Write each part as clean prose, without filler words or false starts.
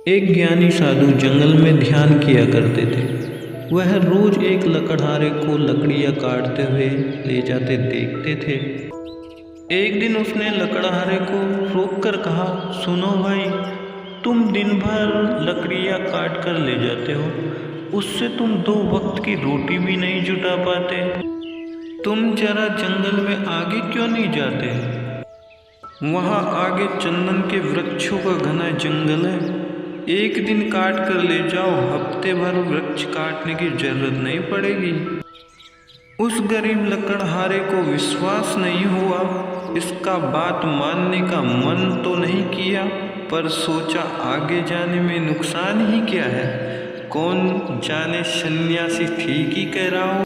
एक ज्ञानी साधु जंगल में ध्यान किया करते थे। वह रोज एक लकड़हारे को लकड़ियाँ काटते हुए ले जाते देखते थे। एक दिन उसने लकड़हारे को रोककर कहा, सुनो भाई, तुम दिन भर लकड़ियाँ काट कर ले जाते हो, उससे तुम 2 वक्त की रोटी भी नहीं जुटा पाते। तुम जरा जंगल में आगे क्यों नहीं जाते? वहाँ आगे चंदन के वृक्षों का घना जंगल है। एक दिन काट कर ले जाओ, हफ्ते भर वृक्ष काटने की जरूरत नहीं पड़ेगी। उस गरीब लकड़हारे को विश्वास नहीं हुआ। इसका बात मानने का मन तो नहीं किया, पर सोचा आगे जाने में नुकसान ही क्या है, कौन जाने सन्यासी ठीक ही कह रहा हो।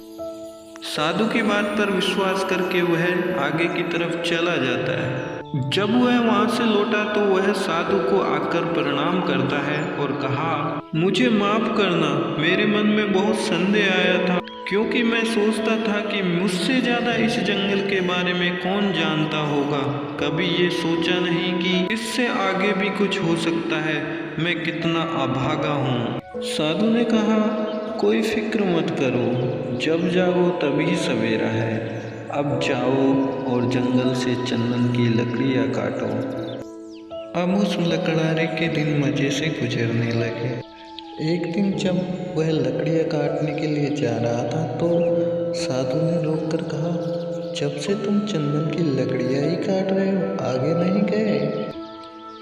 साधु की बात पर विश्वास करके वह आगे की तरफ चला जाता है। जब वह वहां से लौटा तो वह साधु को आकर प्रणाम करता है और कहा, मुझे माफ करना, मेरे मन में बहुत संदेह आया था, क्योंकि मैं सोचता था कि मुझसे ज्यादा इस जंगल के बारे में कौन जानता होगा। कभी ये सोचा नहीं कि इससे आगे भी कुछ हो सकता है। मैं कितना अभागा हूँ। साधु ने कहा, कोई फिक्र मत करो, जब जागो तभी सवेरा है। अब जाओ और जंगल से चंदन की लकड़ियाँ काटो। अब उस लकड़हारे के दिन मज़े से गुजरने लगे। एक दिन जब वह लकड़ियाँ काटने के लिए जा रहा था तो साधु ने रोककर कहा, जब से तुम चंदन की लकड़ियाँ ही काट रहे हो, आगे नहीं गए?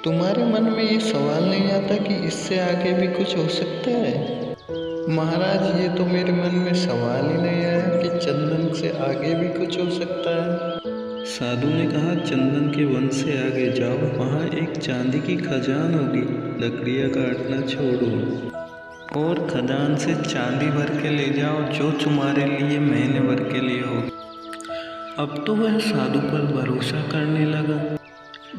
तुम्हारे मन में ये सवाल नहीं आता कि इससे आगे भी कुछ हो सकता है? महाराज, ये तो मेरे मन में सवाल ही नहीं आया कि चंदन से आगे भी कुछ हो सकता है। साधु ने कहा, चंदन के वन से आगे जाओ, वहाँ एक चांदी की खजान होगी, लकड़ियाँ काटना छोड़ो और खदान से चांदी भर के ले जाओ, जो तुम्हारे लिए महीने भर के लिए होगी। अब तो वह साधु पर भरोसा करने लगा।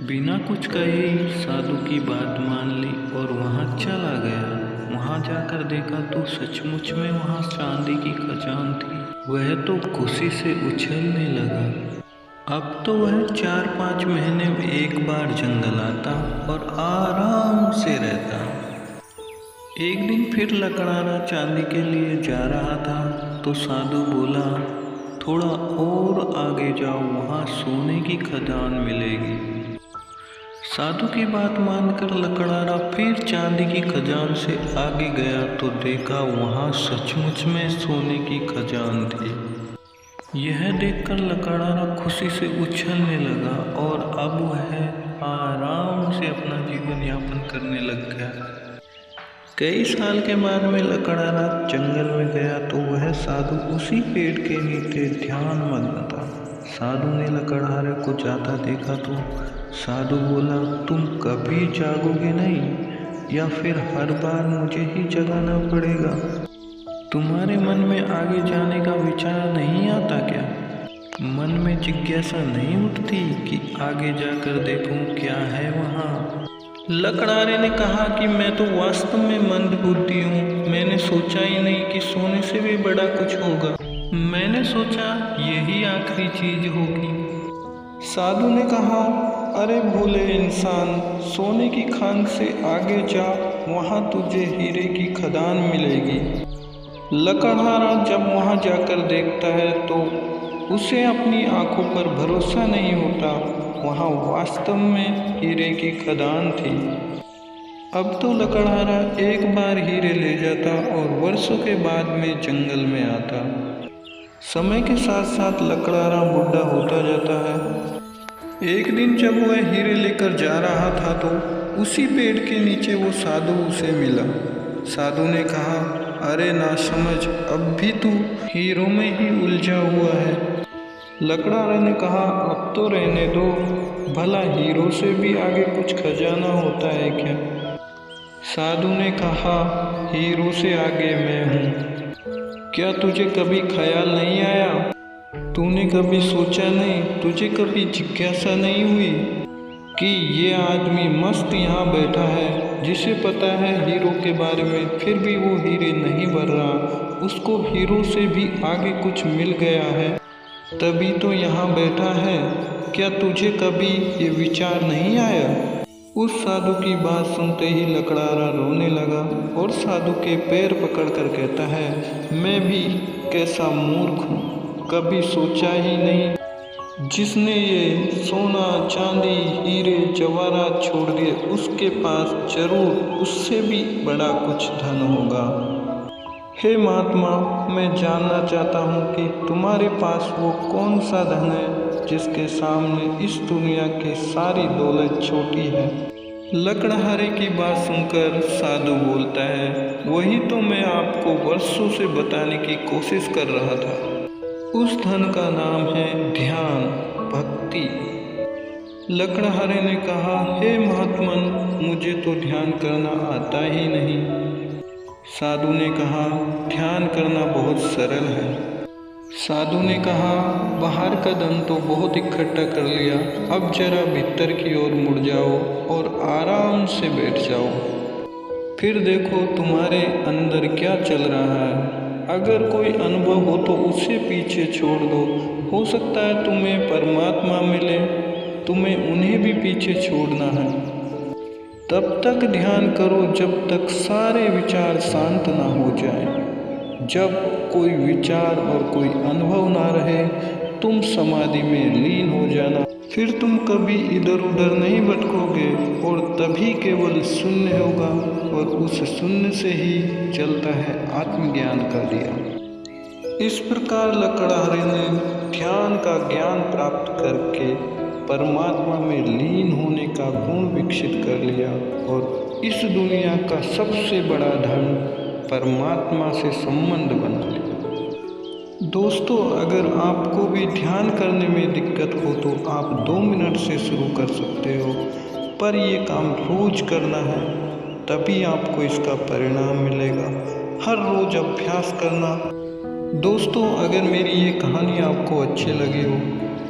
बिना कुछ कहे साधु की बात मान ली और वहाँ चला गया। वहाँ जाकर देखा तो सचमुच में वहाँ चांदी की खजान थी। वह तो खुशी से उछलने लगा। अब तो वह 4-5 महीने में एक बार जंगल आता और आराम से रहता। एक दिन फिर लकड़हारा चांदी के लिए जा रहा था तो साधु बोला, थोड़ा और आगे जाओ, वहाँ सोने की खदान मिलेगी। साधु की बात मानकर लकड़हारा फिर चांदी की खजान से आगे गया तो देखा वहाँ सचमुच में सोने की खजान थी। यह देखकर लकड़हारा खुशी से उछलने लगा और अब वह आराम से अपना जीवन यापन करने लग गया। कई साल के बाद में लकड़हारा जंगल में गया तो वह साधु उसी पेड़ के नीचे ध्यान मग्न था। साधु ने लकड़हारे को जाता देखा तो साधु बोला, तुम कभी जागोगे नहीं या फिर हर बार मुझे ही जगाना पड़ेगा? तुम्हारे मन में आगे जाने का विचार नहीं आता क्या? मन में जिज्ञासा नहीं उठती कि आगे जाकर देखूं क्या है वहाँ? लकड़हारे ने कहा कि मैं तो वास्तव में मंदबुद्धि हूँ। मैंने सोचा ही नहीं कि सोने से भी बड़ा कुछ होगा। मैंने सोचा यही आखिरी चीज होगी। साधु ने कहा, अरे भोले इंसान, सोने की खान से आगे जा, वहाँ तुझे हीरे की खदान मिलेगी। लकड़हारा जब वहाँ जाकर देखता है तो उसे अपनी आंखों पर भरोसा नहीं होता। वहाँ वास्तव में हीरे की खदान थी। अब तो लकड़हारा एक बार हीरे ले जाता और वर्षों के बाद में जंगल में आता। समय के साथ साथ लकड़हारा बूढ़ा होता जाता है। एक दिन जब वह हीरे लेकर जा रहा था तो उसी पेड़ के नीचे वो साधु उसे मिला। साधु ने कहा, अरे नासमझ, अब भी तू हीरों में ही उलझा हुआ है। लकड़हारे ने कहा, अब तो रहने दो, भला हीरो से भी आगे कुछ खजाना होता है क्या? साधु ने कहा, हीरो से आगे मैं हूँ। क्या तुझे कभी ख्याल नहीं आया? तूने कभी सोचा नहीं, तुझे कभी जिज्ञासा नहीं हुई कि ये आदमी मस्त यहाँ बैठा है, जिसे पता है हीरो के बारे में, फिर भी वो हीरे नहीं भर रहा, उसको हीरो से भी आगे कुछ मिल गया है, तभी तो यहाँ बैठा है। क्या तुझे कभी ये विचार नहीं आया? उस साधु की बात सुनते ही लकड़हारा रोने लगा और साधु के पैर पकड़कर कहता है, मैं भी कैसा मूर्ख हूँ, कभी सोचा ही नहीं जिसने ये सोना चांदी हीरे जवाहरात छोड़ दिए उसके पास जरूर उससे भी बड़ा कुछ धन होगा। हे महात्मा, मैं जानना चाहता हूँ कि तुम्हारे पास वो कौन सा धन है जिसके सामने इस दुनिया की सारी दौलत छोटी है। लकड़हारे की बात सुनकर साधु बोलता है, वही तो मैं आपको वर्षों से बताने की कोशिश कर रहा था। उस धन का नाम है ध्यान, भक्ति। लकड़हारे ने कहा, हे महात्मन, मुझे तो ध्यान करना आता ही नहीं। साधु ने कहा, ध्यान करना बहुत सरल है। साधु ने कहा, बाहर का धन तो बहुत इकट्ठा कर लिया, अब जरा भीतर की ओर मुड़ जाओ और आराम से बैठ जाओ, फिर देखो तुम्हारे अंदर क्या चल रहा है। अगर कोई अनुभव हो तो उसे पीछे छोड़ दो, हो सकता है तुम्हें परमात्मा मिले, तुम्हें उन्हें भी पीछे छोड़ना है। तब तक ध्यान करो जब तक सारे विचार शांत ना हो जाए। जब कोई विचार और कोई अनुभव ना रहे तुम समाधि में लीन हो जाना, फिर तुम कभी इधर उधर नहीं भटकोगे और तभी केवल शून्य होगा और उस शून्य से ही चलता है आत्मज्ञान का दिया। इस प्रकार लकड़हारे ने ध्यान का ज्ञान प्राप्त करके परमात्मा में लीन होने का गुण विकसित कर लिया और इस दुनिया का सबसे बड़ा धन परमात्मा से संबंध बना लिया। दोस्तों, अगर आपको भी ध्यान करने में दिक्कत हो तो आप 2 मिनट से शुरू कर सकते हो, पर ये काम रोज करना है, तभी आपको इसका परिणाम मिलेगा। हर रोज अभ्यास करना। दोस्तों, अगर मेरी ये कहानी आपको अच्छी लगी हो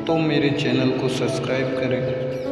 तो मेरे चैनल को सब्सक्राइब करें।